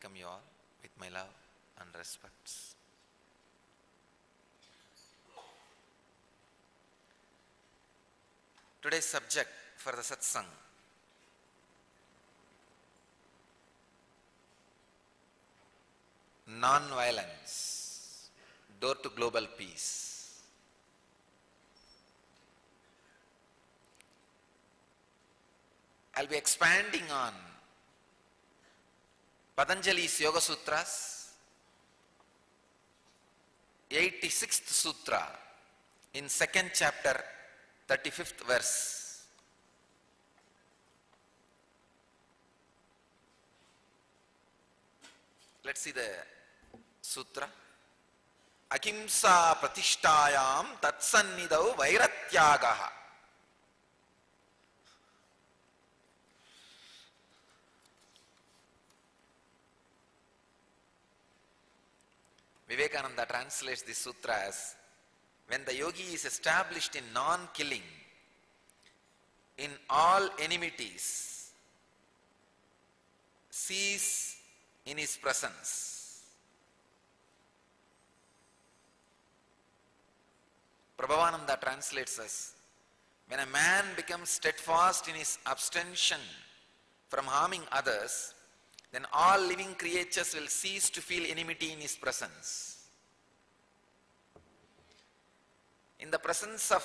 welcome you all with my love and respects. Today's subject for the satsang, non-violence, door to global peace. I'll be expanding on Patanjali's Yoga Sutras, 86th Sutra, in 2nd chapter, 35th verse. Let's see the sutra. Ahimsa pratishtayam tatsannidau vairatyagaha. Vivekananda translates this sutra as, when the yogi is established in non-killing, in all enmities, cease in his presence. Prabhavananda translates as, when a man becomes steadfast in his abstention from harming others, then all living creatures will cease to feel enmity in his presence. In the presence of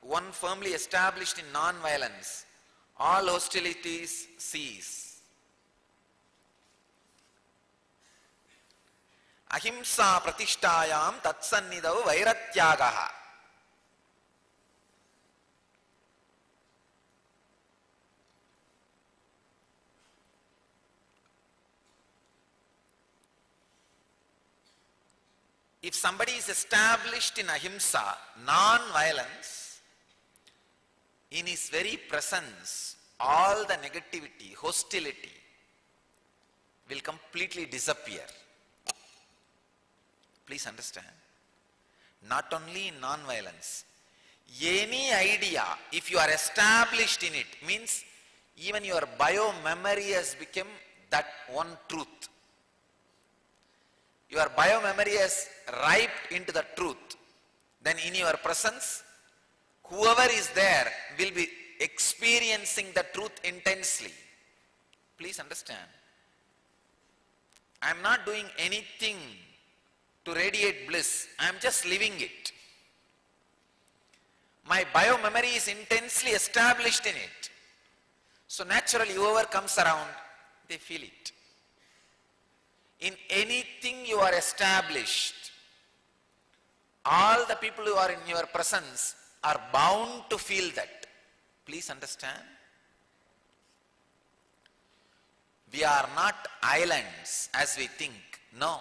one firmly established in non-violence, all hostilities cease. Ahimsa pratishtayam tatsannidau vairatyagaha. If somebody is established in ahimsa, non-violence, in his very presence, all the negativity, hostility will completely disappear. Please understand. Not only in non-violence, any idea, if you are established in it, means even your bio-memory has become that one truth. Your bio-memory has ripened into the truth. Then in your presence, whoever is there will be experiencing the truth intensely. Please understand. I am not doing anything to radiate bliss. I am just living it. My bio-memory is intensely established in it. So naturally, whoever comes around, they feel it. In anything you are established, all the people who are in your presence are bound to feel that. Please understand. We are not islands as we think. No.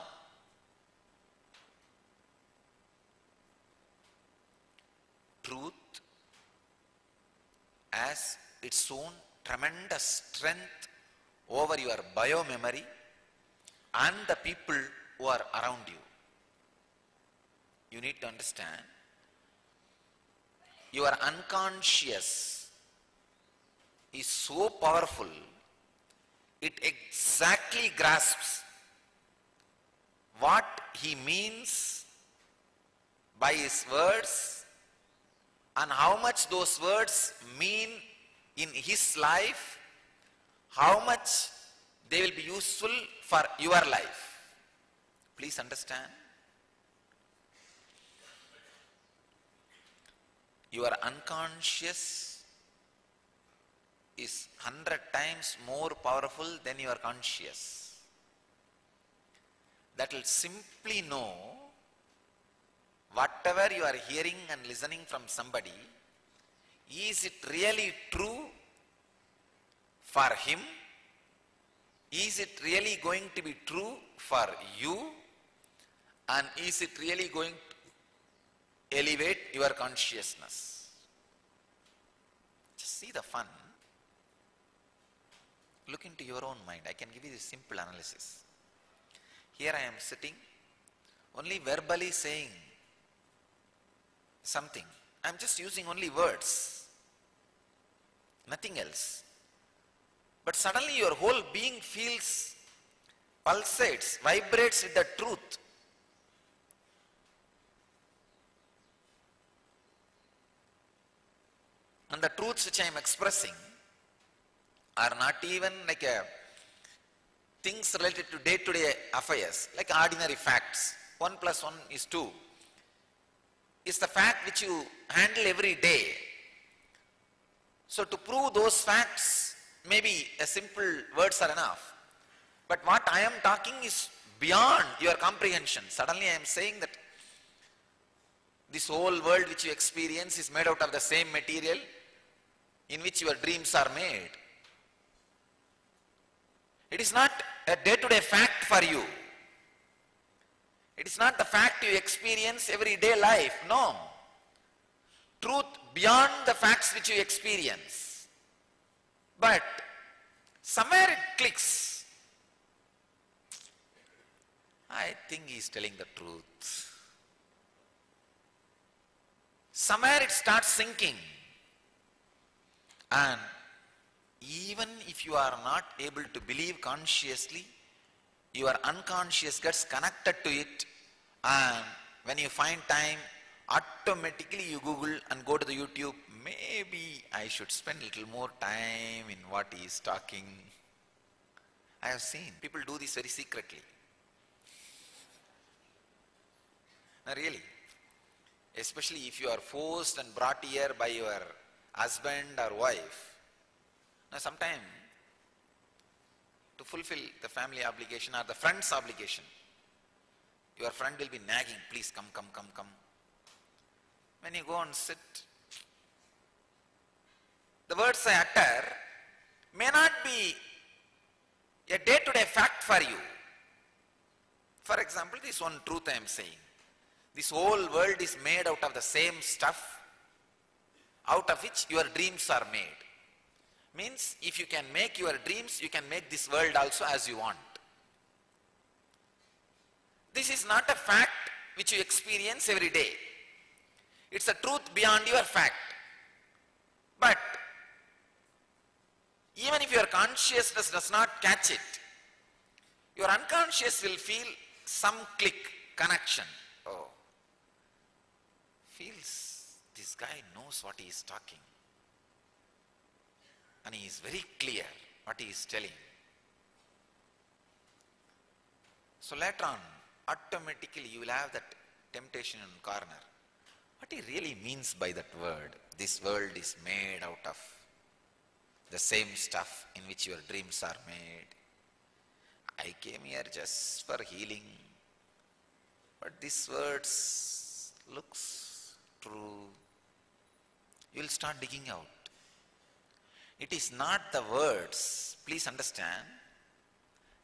Truth has its own tremendous strength over your bio-memory and the people who are around you. You need to understand, your unconscious is so powerful, it exactly grasps what he means by his words and how much those words mean in his life, how much they will be useful for your life. Please understand. Your unconscious is 100 times more powerful than your conscious. That will simply know whatever you are hearing and listening from somebody, is it really true for him? Is it really going to be true for you? And is it really going to elevate your consciousness? Just see the fun. Look into your own mind. I can give you this simple analysis. Here I am sitting, only verbally saying something. I am just using only words, nothing else. But suddenly your whole being feels pulsates, vibrates with the truth. And the truths which I am expressing are not even like things related to day-to-day affairs, like ordinary facts. 1 plus 1 is 2. Is the fact which you handle every day. So to prove those facts, maybe a simple words are enough. But what I am talking is beyond your comprehension. Suddenly I am saying that this whole world which you experience is made out of the same material in which your dreams are made. It is not a day-to-day fact for you. It is not the fact you experience everyday life. No. Truth beyond the facts which you experience. But somewhere it clicks. I think he is telling the truth. Somewhere it starts sinking. And even if you are not able to believe consciously, your unconscious gets connected to it, and when you find time, automatically you Google and go to the YouTube, maybe I should spend a little more time in what he is talking. I have seen people do this very secretly. Now really, especially if you are forced and brought here by your husband or wife. Now sometime to fulfill the family obligation or the friend's obligation, your friend will be nagging, please come. When you go and sit, the words I utter may not be a day-to-day fact for you. For example, this one truth I am saying. This whole world is made out of the same stuff out of which your dreams are made. Means if you can make your dreams, you can make this world also as you want. This is not a fact which you experience every day. It's a truth beyond your fact. But even if your consciousness does not catch it, your unconscious will feel some click, connection. Oh, feels this guy knows what he is talking. And he is very clear what he is telling. So later on, automatically you will have that temptation in corner. What he really means by that word, this world is made out of the same stuff in which your dreams are made. I came here just for healing. But this words looks true. You will start digging out. It is not the words, please understand,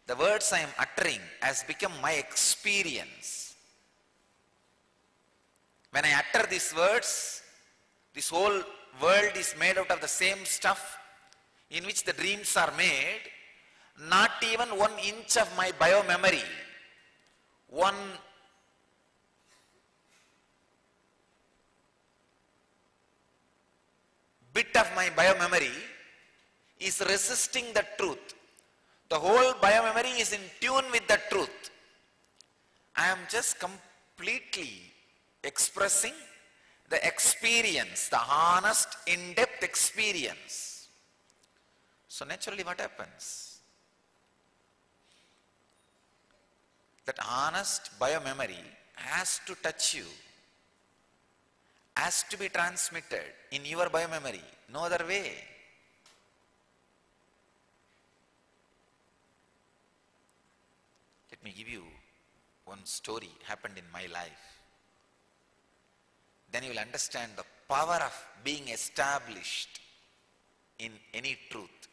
the words I am uttering has become my experience. When I utter these words, this whole world is made out of the same stuff in which the dreams are made. Not even 1 inch of my bio-memory, 1 bit of my bio-memory is resisting the truth. The whole bio-memory is in tune with the truth. I am just completely expressing the experience, the honest, in-depth experience. So naturally what happens? That honest bio-memory has to touch you, has to be transmitted in your bio-memory, no other way. Let me give you one story happened in my life. Then you will understand the power of being established in any truth.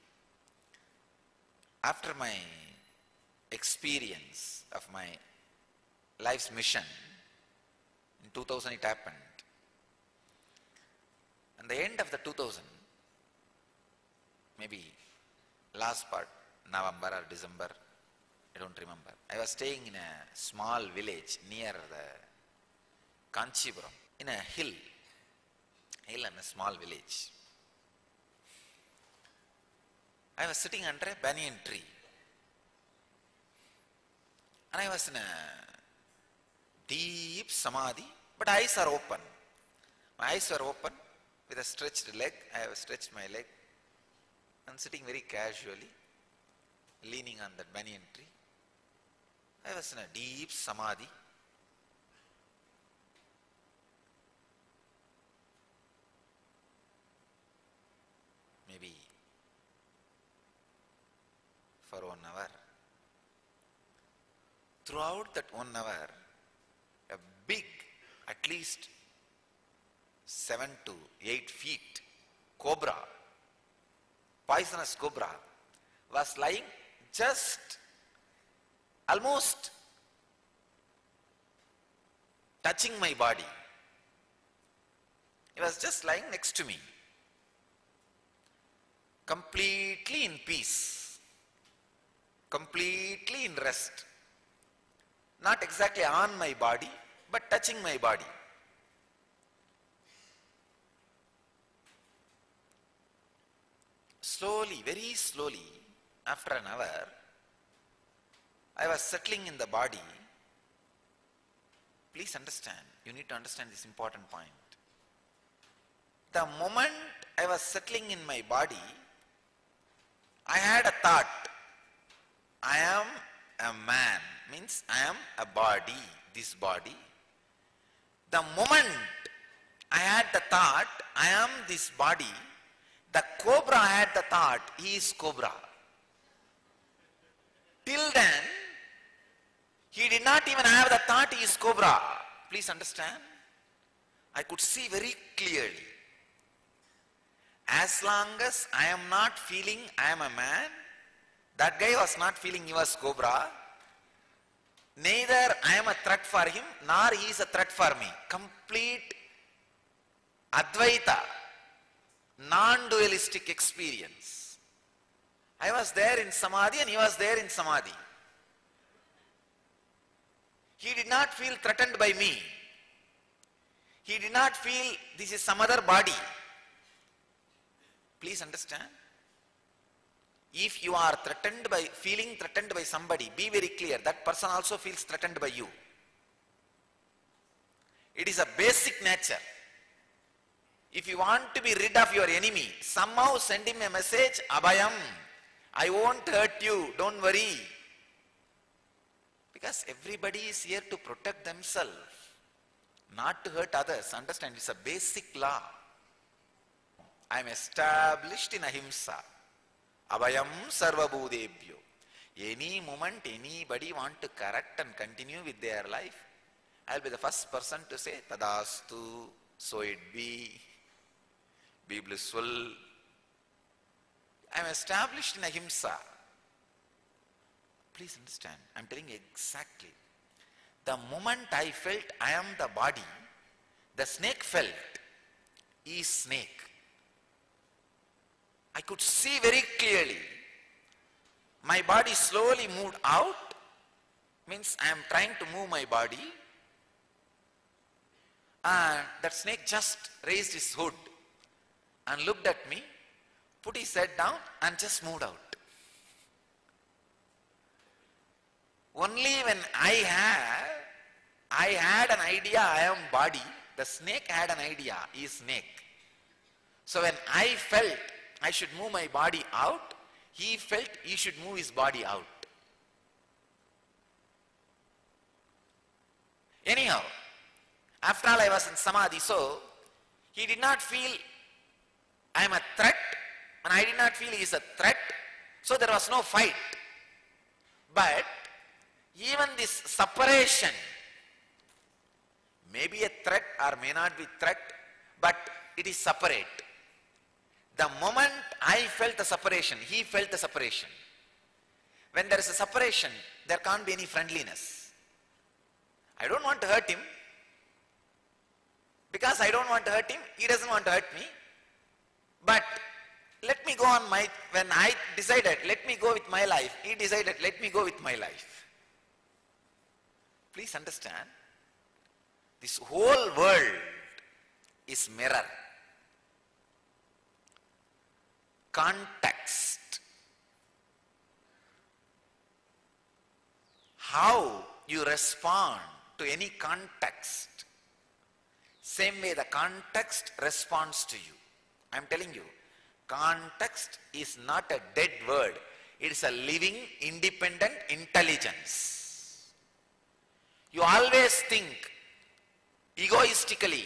After my experience of my life's mission, in 2000 it happened. And the end of the 2000, maybe last part, November or December, I don't remember. I was staying in a small village near the Kanchipuram, in a hill and a small village. I was sitting under a banyan tree. And I was in a deep samadhi, but eyes are open. My eyes were open with a stretched leg. I have stretched my leg and sitting very casually, leaning on that banyan tree. I was in a deep samadhi. Maybe for 1 hour. Throughout that 1 hour, a big, at least 7 to 8 feet cobra, poisonous cobra, was lying just almost touching my body. It was just lying next to me, completely in peace, completely in rest. Not exactly on my body, but touching my body. Slowly, very slowly, after an hour, I was settling in the body. Please understand, you need to understand this important point. The moment I was settling in my body, I had a thought. I am a man, means I am a body, this body. The moment I had the thought, I am this body, the cobra had the thought, he is cobra. Till then, he did not even have the thought he is cobra. Please understand. I could see very clearly. As long as I am not feeling I am a man, that guy was not feeling he was cobra. Neither I am a threat for him, nor he is a threat for me. Complete Advaita, non-dualistic experience. I was there in Samadhi and he was there in Samadhi. He did not feel threatened by me. He did not feel this is some other body. Please understand. If you are feeling threatened by somebody, be very clear, that person also feels threatened by you. It is a basic nature. If you want to be rid of your enemy, somehow send him a message, Abhayam, I won't hurt you, don't worry. Because everybody is here to protect themselves, not to hurt others. Understand, it's a basic law. I am established in ahimsa. Abhayam sarva bhudebhyo. Any moment anybody want to correct and continue with their life, I will be the first person to say, Tadastu, so it be blissful. I am established in ahimsa. Please understand, I am telling you exactly. The moment I felt I am the body, the snake felt, he is snake. I could see very clearly. My body slowly moved out, means I am trying to move my body, and that snake just raised his hood and looked at me, put his head down and just moved out. Only when I had an idea I am body, the snake had an idea, he is snake. So when I felt I should move my body out, he felt he should move his body out. Anyhow, after all I was in Samadhi, so he did not feel I am a threat and I did not feel he is a threat, so there was no fight. But even this separation may be a threat or may not be threat, but it is separate. The moment I felt the separation, he felt the separation. When there is a separation, there can't be any friendliness. I don't want to hurt him. Because I don't want to hurt him, he doesn't want to hurt me. But let me go on when I decided, let me go with my life, he decided, let me go with my life. Please understand, this whole world is mirror. Context. how you respond to any context, same way the context responds to you. I am telling you, context is not a dead word. It is a living, independent intelligence. You always think egoistically,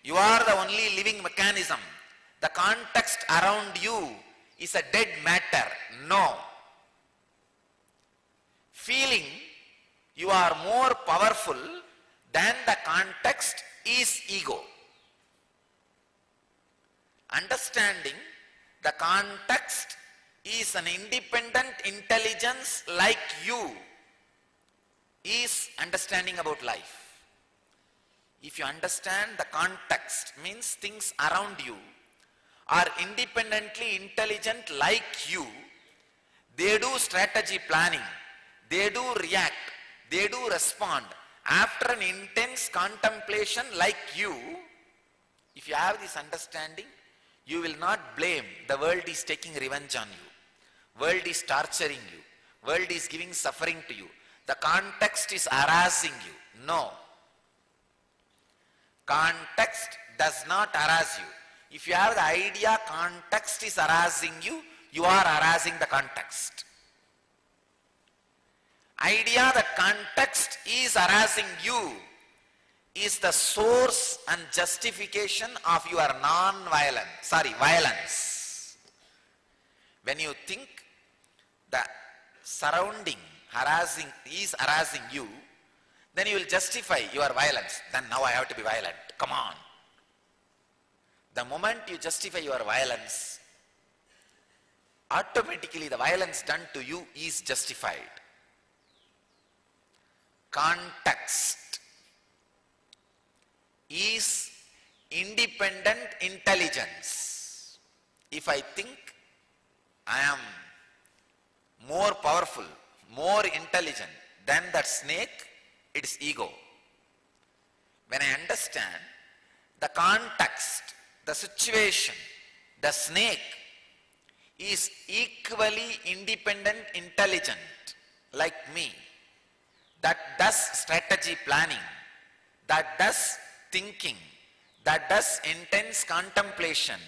you are the only living mechanism. The context around you is a dead matter. No. Feeling you are more powerful than the context is ego. Understanding the context is an independent intelligence like you is understanding about life. If you understand the context, means things around you are independently intelligent like you, they do strategy planning, they do react, they do respond after an intense contemplation like you. If you have this understanding, you will not blame the world is taking revenge on you, world is torturing you, world is giving suffering to you, the context is harassing you. No. Context does not harass you. If you have the idea context is harassing you, you are harassing the context. Idea that context is harassing you is the source and justification of your violence. When you think the surrounding is harassing you, then you will justify your violence. Then now I have to be violent. Come on. The moment you justify your violence, automatically the violence done to you is justified. Context is independent intelligence. If I think I am more powerful, more intelligent than that snake, it is ego. When I understand the context, the situation, the snake is equally independent intelligent like me, that does strategy planning, that does thinking, that does intense contemplation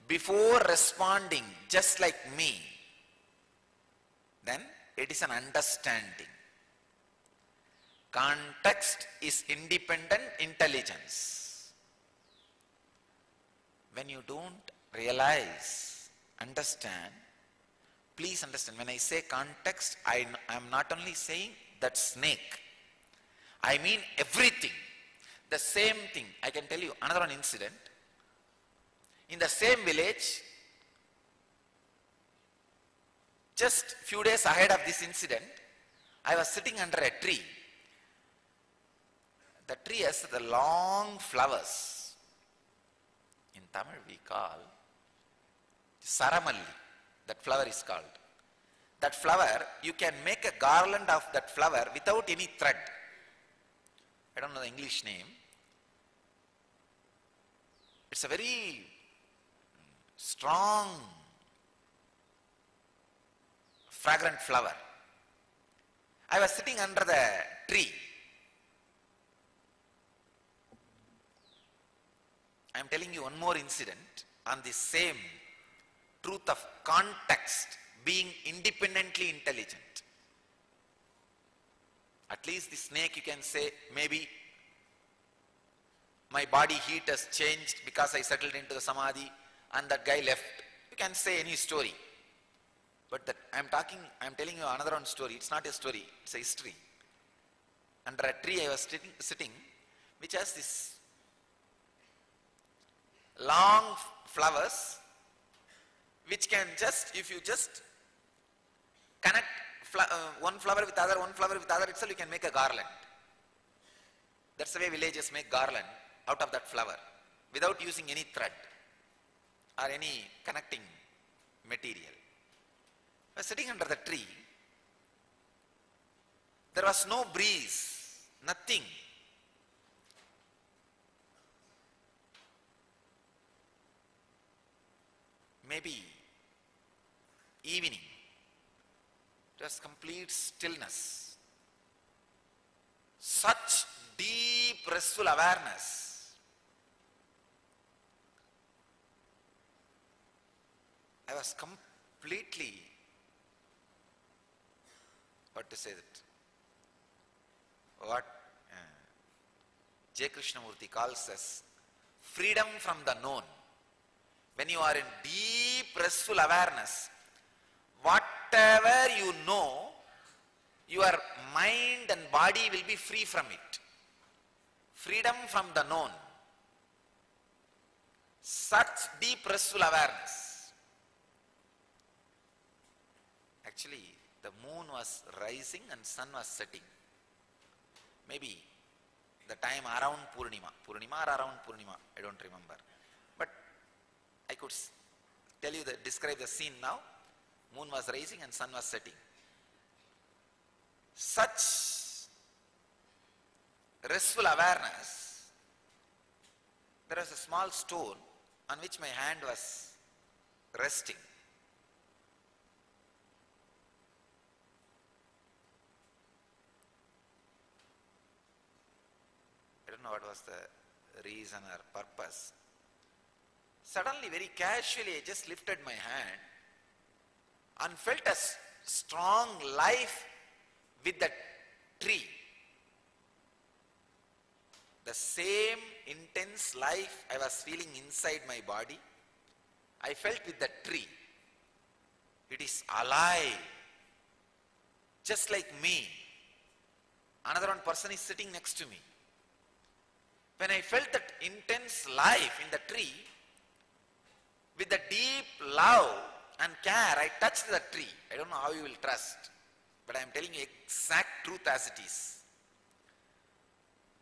before responding just like me, then it is an understanding. Context is independent intelligence. When you don't realize, understand, please understand, when I say context, I am not only saying that snake, I mean everything. The same thing. I can tell you another one incident. In the same village, just few days ahead of this incident, I was sitting under a tree. The tree has the long flowers. In Tamil we call Saramalli. That flower is called. That flower, you can make a garland of that flower without any thread. I don't know the English name. It's a very strong, fragrant flower. I was sitting under the tree. I am telling you one more incident on the same truth of context being independently intelligent. At least the snake, you can say, maybe my body heat has changed because I settled into the samadhi and that guy left. You can say any story. But that I am telling you another one story. It's not a story, it's a history. Under a tree I was sitting which has this long flowers which can just, if you just connect one flower with other, one flower with other itself, you can make a garland. That's the way villages make garland out of that flower without using any thread or any connecting material. I was sitting under the tree. There was no breeze, nothing. Maybe evening. It was complete stillness. such deep restful awareness. I was completely, what to say that, what J. Krishnamurti calls as freedom from the known. When you are in deep restful awareness, whatever you know, your mind and body will be free from it. Freedom from the known. Such deep restful awareness. Actually, the moon was rising and sun was setting. Maybe the time around Purnima or around Purnima, I don't remember. But I could tell you, describe the scene now. Moon was rising and sun was setting. Such restful awareness. There was a small stone on which my hand was resting. I don't know what was the reason or purpose. Suddenly, very casually, I just lifted my hand and felt a strong life with the tree. The same intense life I was feeling inside my body, I felt with the tree. It is alive, just like me. Another one person is sitting next to me. When I felt that intense life in the tree, with the deep love and care, I touched the tree. I don't know how you will trust, but I am telling you exact truth as it is.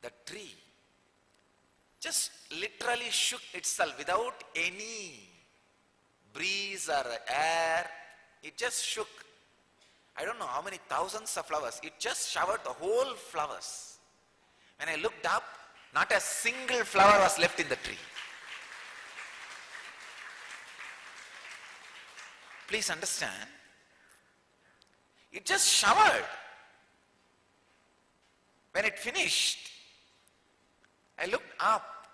The tree just literally shook itself without any breeze or air. It just shook. I don't know how many thousands of flowers. It just showered the whole flowers. When I looked up, not a single flower was left in the tree. Please understand. It just showered. When it finished, I looked up.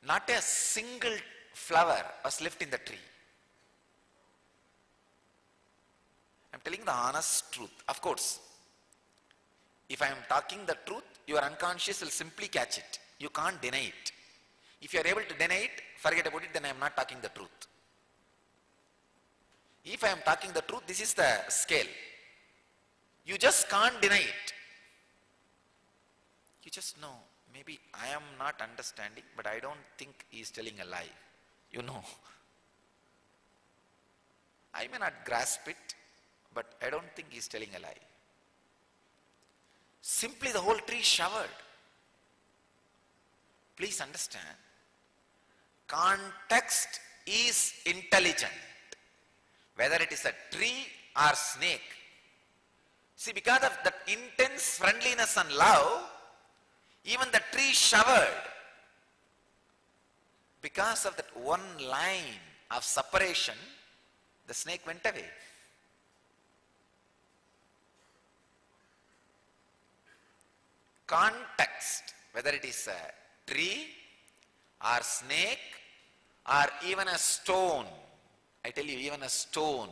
Not a single flower was left in the tree. I'm telling the honest truth. Of course, if I am talking the truth, your unconscious will simply catch it. You can't deny it. If you are able to deny it, forget about it, then I am not talking the truth. If I am talking the truth, this is the scale. You just can't deny it. You just know, maybe I am not understanding, but I don't think he is telling a lie. You know. I may not grasp it, but I don't think he is telling a lie. Simply the whole tree showered. Please understand, context is intelligent. Whether it is a tree or snake. See, because of that intense friendliness and love, even the tree showered. Because of that one line of separation, the snake went away. Context, whether it is a tree or snake or even a stone, I tell you, even a stone,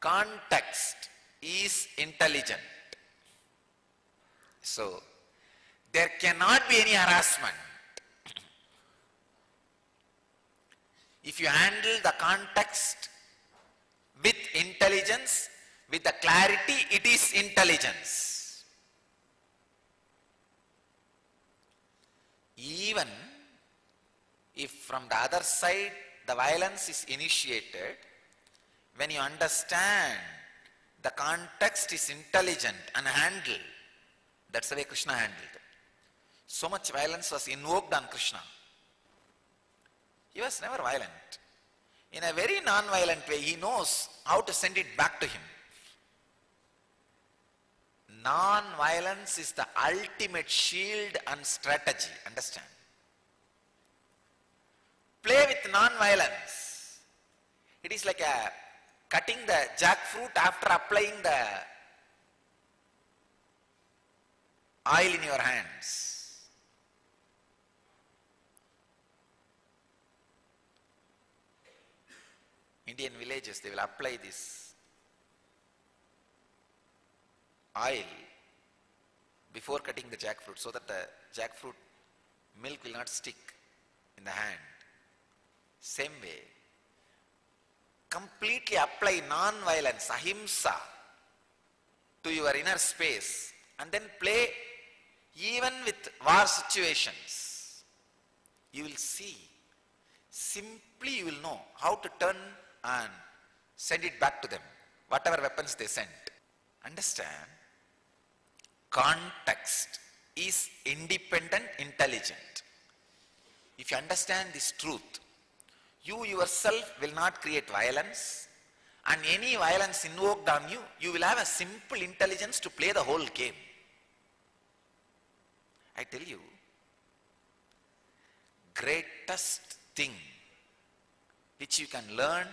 context is intelligent. So, there cannot be any harassment. If you handle the context with intelligence, with the clarity, it is intelligence. Even if from the other side the violence is initiated, when you understand the context is intelligent and handled, that's the way Krishna handled it. So much violence was invoked on Krishna. He was never violent. In a very non-violent way, he knows how to send it back to him. Non-violence is the ultimate shield and strategy, understand? Play with non-violence. It is like cutting the jackfruit after applying the oil in your hands. Indian villages, they will apply this oil before cutting the jackfruit so that the jackfruit milk will not stick in the hand. Same way, completely apply non-violence, ahimsa, to your inner space and then play even with war situations. You will see, simply you will know how to turn and send it back to them, whatever weapons they sent. Understand? Context is independent intelligent. If you understand this truth, you yourself will not create violence, and any violence invoked on you, you will have a simple intelligence to play the whole game. I tell you, greatest thing which you can learn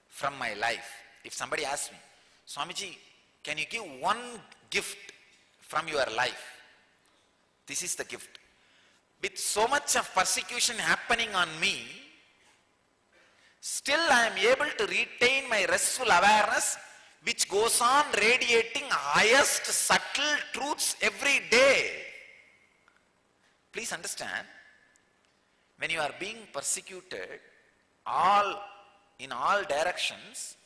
from my life. If somebody asks me, Swamiji, can you give one gift from your life? This is the gift. With so much of persecution happening on me, still I am able to retain my restful awareness, which goes on radiating highest subtle truths every day. Please understand, when you are being persecuted in all directions,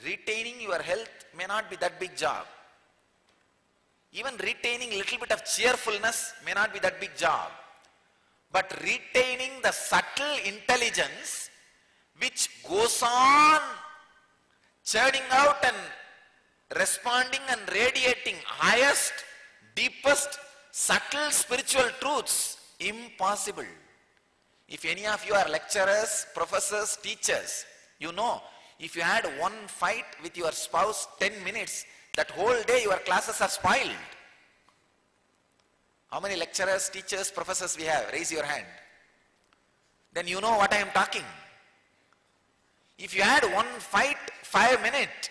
retaining your health may not be that big job. Even retaining a little bit of cheerfulness may not be that big job. But retaining the subtle intelligence which goes on churning out and responding and radiating highest, deepest, subtle spiritual truths, impossible. If any of you are lecturers, professors, teachers, you know, if you had one fight with your spouse 10 minutes, that whole day your classes are spoiled. How many lecturers, teachers, professors we have? Raise your hand. Then you know what I am talking. If you had one fight 5 minutes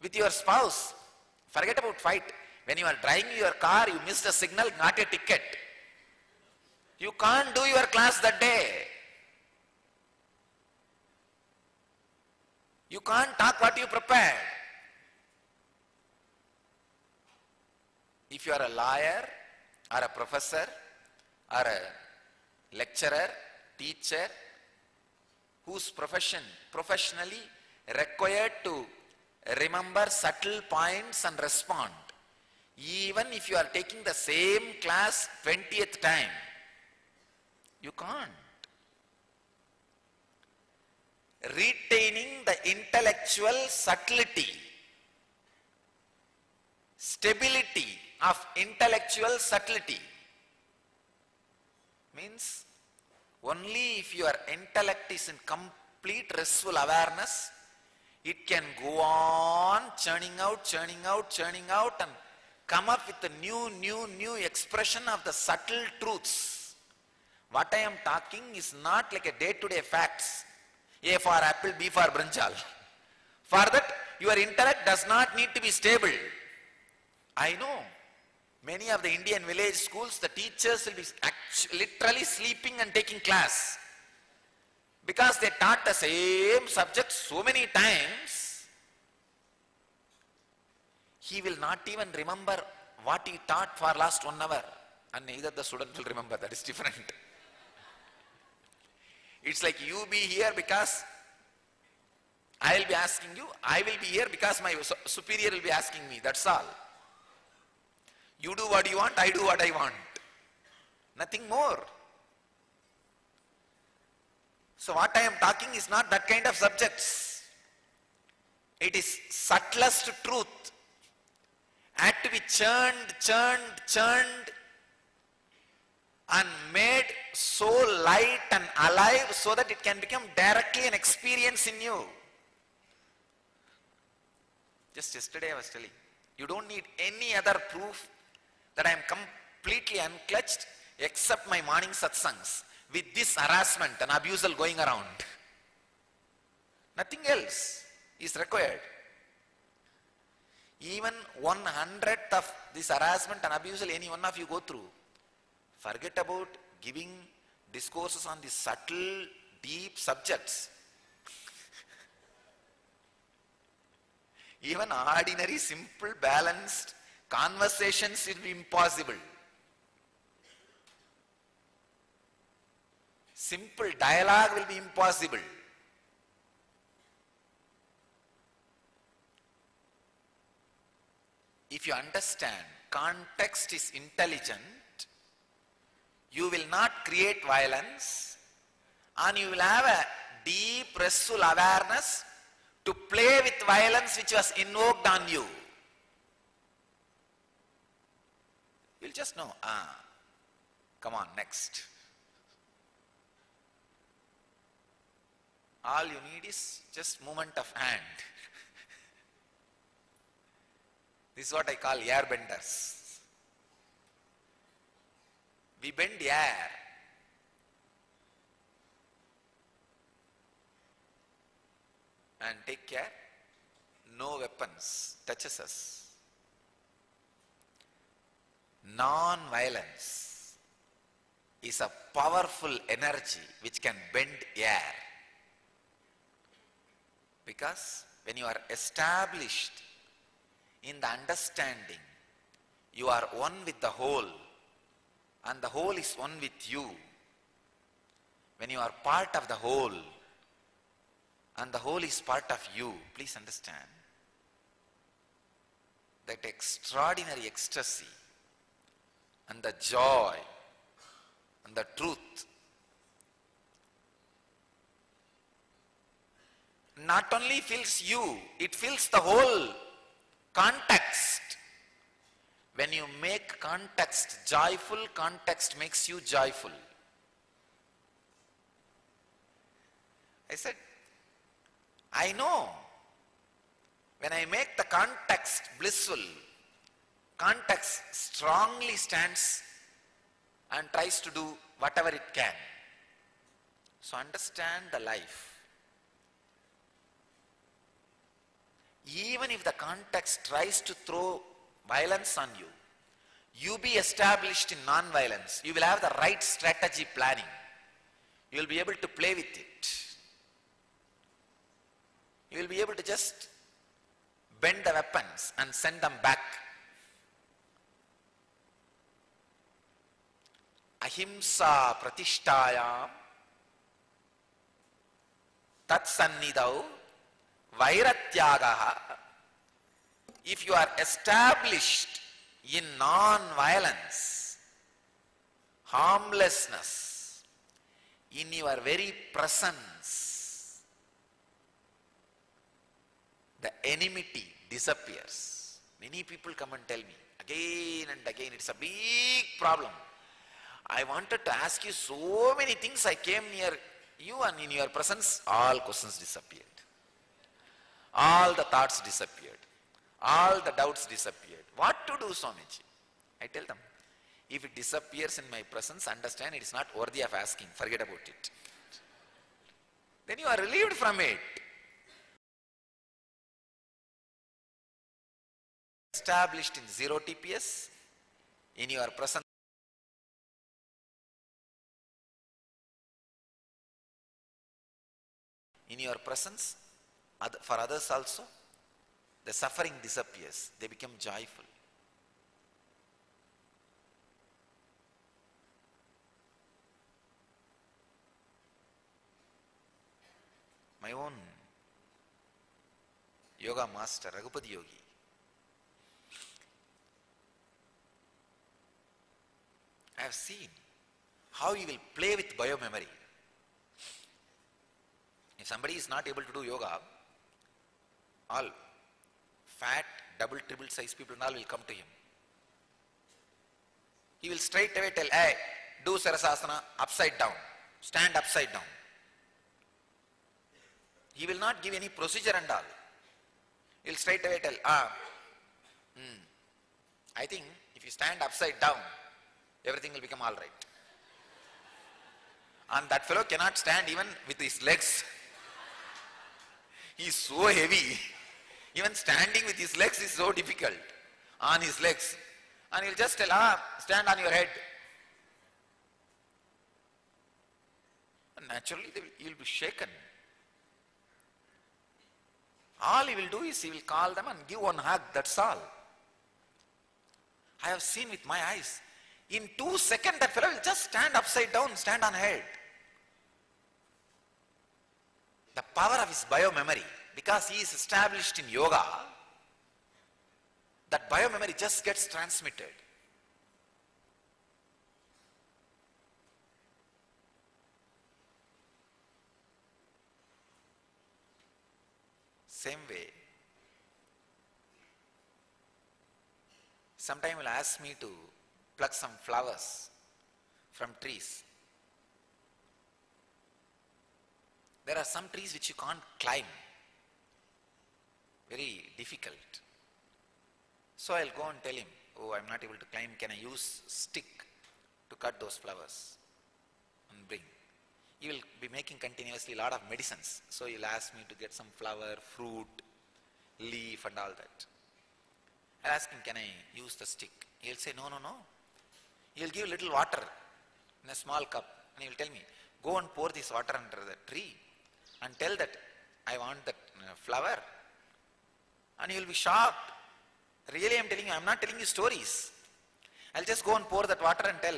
with your spouse, forget about fight. When you are driving your car, you missed a signal, got a ticket. You can't do your class that day. You can't talk what you prepared. If you are a lawyer or a professor or a lecturer, teacher, whose professionally required to remember subtle points and respond, even if you are taking the same class 20th time, you can't. Retaining the intellectual subtlety, stability of intellectual subtlety means only if your intellect is in complete restful awareness, it can go on churning out and come up with a new expression of the subtle truths. What I am talking is not like a day-to-day facts. A for apple, B for brinjal. For that, your intellect does not need to be stable. I know many of the Indian village schools, the teachers will be literally sleeping and taking class because they taught the same subject so many times. He will not even remember what he taught for last 1 hour, and neither the student will remember. That is different. It's like you be here because I will be asking you, I will be here because my superior will be asking me, that's all. You do what you want, I do what I want. Nothing more. So what I am talking is not that kind of subjects. It is subtlest truth. Had to be churned and made so light and alive so that it can become directly an experience in you. Just yesterday I was telling, you don't need any other proof that I am completely unclutched except my morning satsangs with this harassment and abusal going around. Nothing else is required. Even 1/100th of this harassment and abuse any one of you go through. Forget about giving discourses on the subtle, deep subjects. Even ordinary, simple, balanced conversations will be impossible. Simple dialogue will be impossible. If you understand context is intelligent, you will not create violence, and you will have a deep, restful awareness to play with violence which was invoked on you. You'll just know, come on, next. All you need is just movement of hand. This is what I call air benders. We bend air. And take care, no weapons touches us. Non-violence is a powerful energy which can bend air. Because when you are established in the understanding, you are one with the whole, and the whole is one with you. When you are part of the whole, and the whole is part of you, please understand that extraordinary ecstasy and the joy and the truth not only fills you, it fills the whole context. When you make context joyful, context makes you joyful. I said, I know when I make the context blissful, context strongly stands and tries to do whatever it can. So understand the life. Even if the context tries to throw violence on you, you be established in non-violence. You will have the right strategy planning. You will be able to play with it. You will be able to just bend the weapons and send them back. Ahimsa pratishtayam tat sannidau vairatyagaha. If you are established in non-violence, harmlessness, in your very presence, the enmity disappears. Many people come and tell me again and again, it's a big problem. I wanted to ask you so many things, I came near you, and in your presence all questions disappeared. All the thoughts disappeared. All the doubts disappeared. What to do, Swamiji? I tell them, if it disappears in my presence, understand it is not worthy of asking. Forget about it. Then you are relieved from it. Established in 0 TPS, in your presence, for others also, the suffering disappears. They become joyful. My own yoga master, Raghupati Yogi, I have seen how he will play with biomemory. If somebody is not able to do yoga, all fat, double, triple size people and all will come to him. He will straight away tell, hey, do Sarasasana upside down, stand upside down. He will not give any procedure and all. He will straight away tell, I think if you stand upside down, everything will become all right. And that fellow cannot stand even with his legs. He is so heavy. Even standing with his legs is so difficult. On his legs. And he'll just tell, stand on your head. And naturally he will be shaken. All he will do is he will call them and give one hug, that's all. I have seen with my eyes. In 2 seconds that fellow will just stand upside down, stand on head. The power of his biomemory, because he is established in yoga, that biomemory just gets transmitted. Same way, sometime will ask me to pluck some flowers from trees. There are some trees which you can't climb. Very difficult. So I'll go and tell him, oh, I'm not able to climb, can I use stick to cut those flowers and bring? He will be making continuously a lot of medicines. So he'll ask me to get some flower, fruit, leaf and all that. I'll ask him, can I use the stick? He'll say, no, no, no. He'll give a little water in a small cup and he'll tell me, go and pour this water under the tree and tell that I want that flower. And he will be shocked. Really, I'm telling you, I'm not telling you stories. I'll just go and pour that water and tell.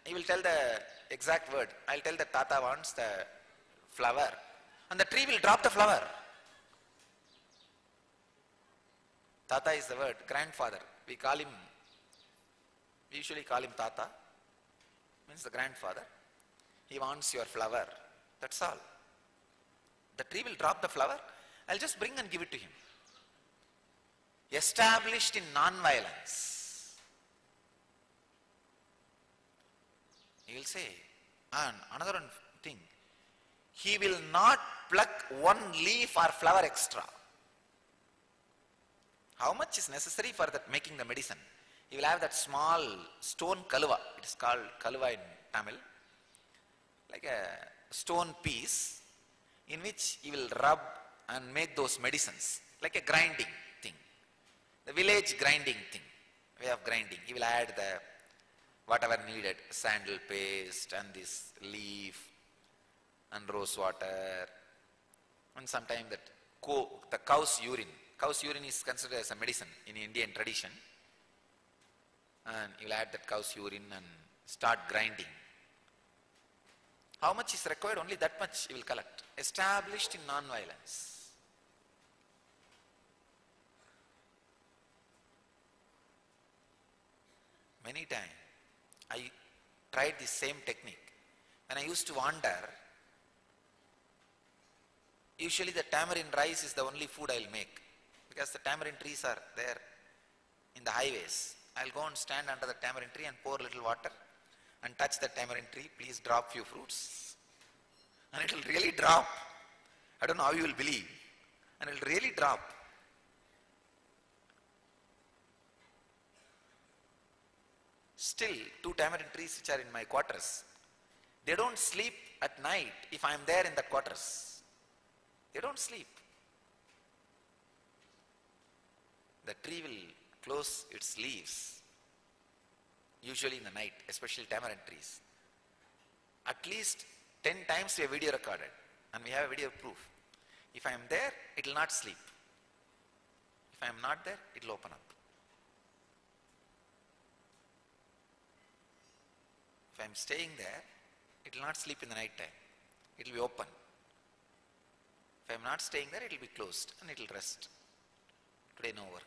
He will tell the exact word. I'll tell that Tata wants the flower. And the tree will drop the flower. Tata is the word, grandfather. We usually call him Tata. Means the grandfather. He wants your flower. That's all. The tree will drop the flower. I'll just bring and give it to him. Established in non-violence. He will say, and another thing, he will not pluck one leaf or flower extra. How much is necessary for that making the medicine? He will have that small stone kaluva. It is called kaluva in Tamil. Like a stone piece in which he will rub and make those medicines. Like a grinding thing. The village grinding thing. Way of grinding. He will add the whatever needed. Sandal paste and this leaf and rose water. And sometimes that the cow's urine. Cow's urine is considered as a medicine in Indian tradition. And you will add that cow's urine and start grinding. How much is required? Only that much you will collect. Established in non-violence. Many times I tried the same technique. When I used to wander, usually the tamarind rice is the only food I will make. Because the tamarind trees are there in the highways. I'll go and stand under the tamarind tree and pour a little water and touch the tamarind tree. Please drop few fruits. And it will really drop. I don't know how you will believe. And it will really drop. Still, 2 tamarind trees which are in my quarters, they don't sleep at night if I am there in the quarters. They don't sleep. The tree will close its leaves, usually in the night, especially tamarind trees. At least 10 times we have video recorded and we have a video proof. If I am there, it will not sleep. If I am not there, it will open up. If I am staying there, it will not sleep in the night time. It will be open. If I am not staying there, it will be closed and it will rest. Today no work.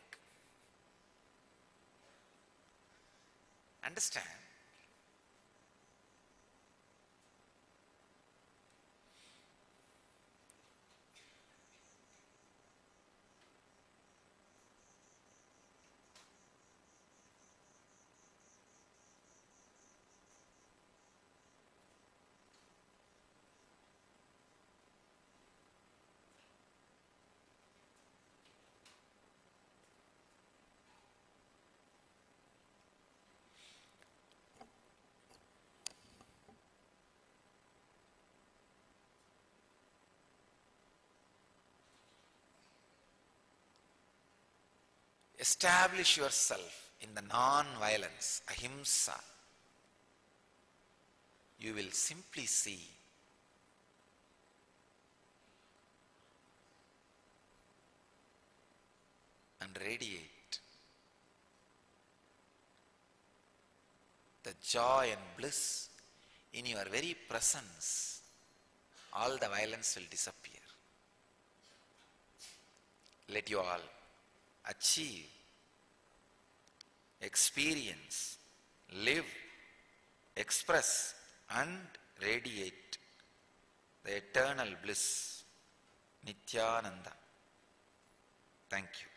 Understand? establish yourself in the non-violence, ahimsa, you will simply see and radiate the joy and bliss in your very presence. All the violence will disappear. Let you all achieve, experience, live, express and radiate the eternal bliss, Nityananda. Thank you.